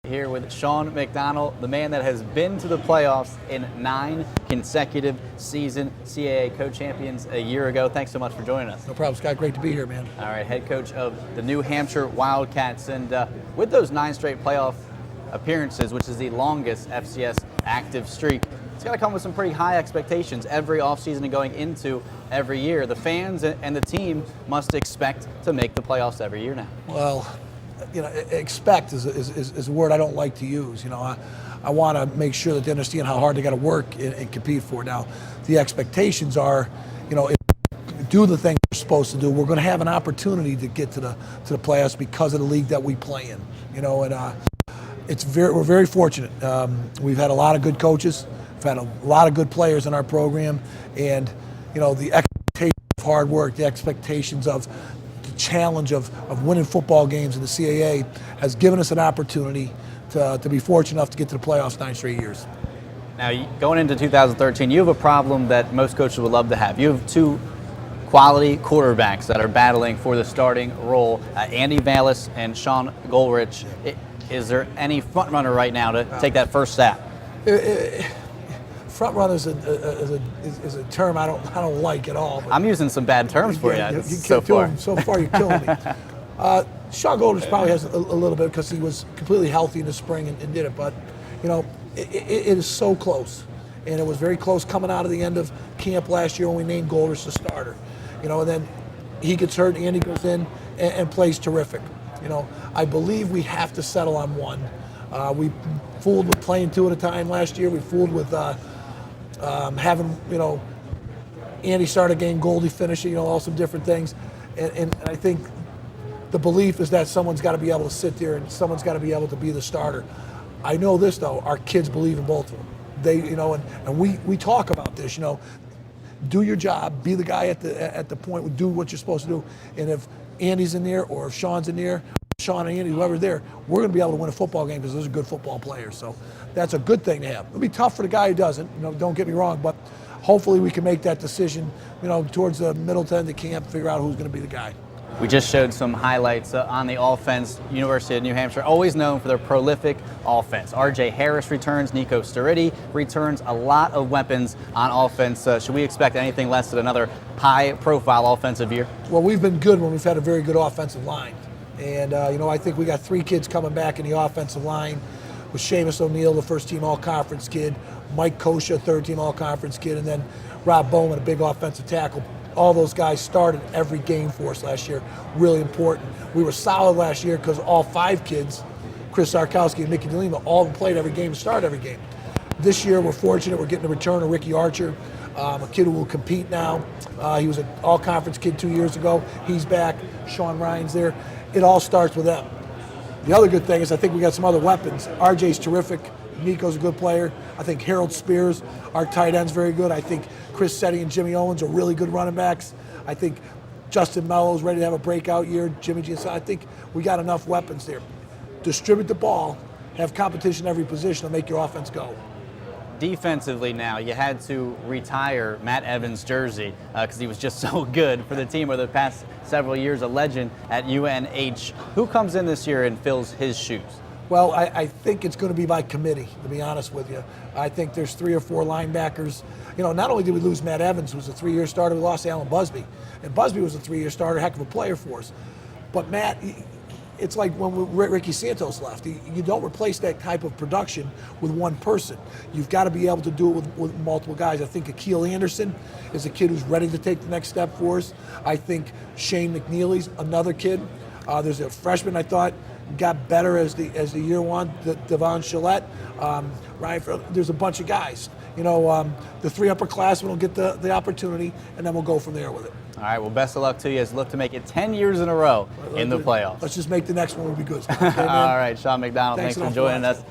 Here with Sean McDonnell, the man that has been to the playoffs in 9 consecutive season, CAA co-champions a year ago. Thanks so much for joining us. No problem, Scott. Great to be here, man. All right, head coach of the New Hampshire Wildcats. And with those 9 straight playoff appearances, which is the longest FCS active streak, it's got to come with some pretty high expectations every offseason and going into every year. The fans and the team must expect to make the playoffs every year now. Well, you know, expect is a word I don't like to use. You know, I want to make sure that they understand how hard they got to work and compete for. Now, the expectations are, you know, if we do the things we're supposed to do, we're going to have an opportunity to get to the playoffs because of the league that we play in. You know, and we're very fortunate. We've had a lot of good coaches. We've had a lot of good players in our program, and you know, the expectations of hard work, the expectations of the challenge of winning football games in the CAA has given us an opportunity to be fortunate enough to get to the playoffs 9 straight years. Now, going into 2013, you have a problem that most coaches would love to have. You have 2 quality quarterbacks that are battling for the starting role, Andy Vallis and Sean Goldrich. Is there any front runner right now to take that first step? Front runner is a term I don't like at all. I'm using some bad terms for you so far. So far, you're killing me. Sean Goldrich probably has a little bit because he was completely healthy in the spring and did it. But you know, it is so close, and it was very close coming out of the end of camp last year when we named Goldrich the starter. You know, and then he gets hurt, and Andy goes in and plays terrific. You know, I believe we have to settle on one. We fooled with playing 2 at a time last year. We fooled with having, you know, Andy start a game, Goldie finish it, you know, all some different things. And I think the belief is that someone's got to be able to sit there and someone's got to be able to be the starter. I know this, though, our kids believe in both of them. They, you know, and we talk about this, you know, do your job, be the guy at the point, do what you're supposed to do. And if Andy's in there or if Sean's in there, Sean and Andy, whoever's there, we're going to be able to win a football game because those are good football players. So that's a good thing to have. It'll be tough for the guy who doesn't, you know, don't get me wrong, but hopefully we can make that decision, you know, towards the middle to end of camp, figure out who's going to be the guy. We just showed some highlights on the offense. University of New Hampshire, always known for their prolific offense. R.J. Harris returns, Nico Sturridge returns, a lot of weapons on offense. Should we expect anything less than another high-profile offensive year? Well, we've been good when we've had a very good offensive line. And, you know, I think we got 3 kids coming back in the offensive line with Seamus O'Neill, the first-team all-conference kid, Mike Kosha, third-team all-conference kid, and then Rob Bowman, a big offensive tackle. All those guys started every game for us last year. Really important. We were solid last year because all 5 kids, Chris Sarkowski and Mickey DeLima, all played every game and started every game. This year we're fortunate. We're getting the return of Ricky Archer, a kid who will compete now. He was an all-conference kid 2 years ago. He's back. Sean Ryan's there. It all starts with them. The other good thing is I think we got some other weapons. RJ's terrific. Nico's a good player. I think Harold Spears, our tight end's very good. I think Chris Setti and Jimmy Owens are really good running backs. I think Justin Mello's ready to have a breakout year. Jimmy G. I think we got enough weapons there. Distribute the ball, have competition in every position to make your offense go. Defensively now, you had to retire Matt Evans' jersey because he was just so good for the team over the past several years, a legend at UNH. Who comes in this year and fills his shoes? Well, I think it's going to be by committee, to be honest with you. I think there's 3 or 4 linebackers. You know, not only did we lose Matt Evans, who was a 3-year starter, we lost Alan Busby. And Busby was a 3-year starter, heck of a player for us. But Matt, it's like when Ricky Santos left. You don't replace that type of production with one person. You've got to be able to do it with multiple guys. I think Akeel Anderson is a kid who's ready to take the next step for us. I think Shane McNeely's another kid. There's a freshman I thought got better as the year won, Devon Shillette. Ryan, there's a bunch of guys. You know, the 3 upperclassmen will get the opportunity, and then we'll go from there with it. All right, well, best of luck to you as you look to make it 10 years in a row in the playoffs. Let's just make the next one will be good. Okay, all right, Sean McDonnell, thanks for joining us.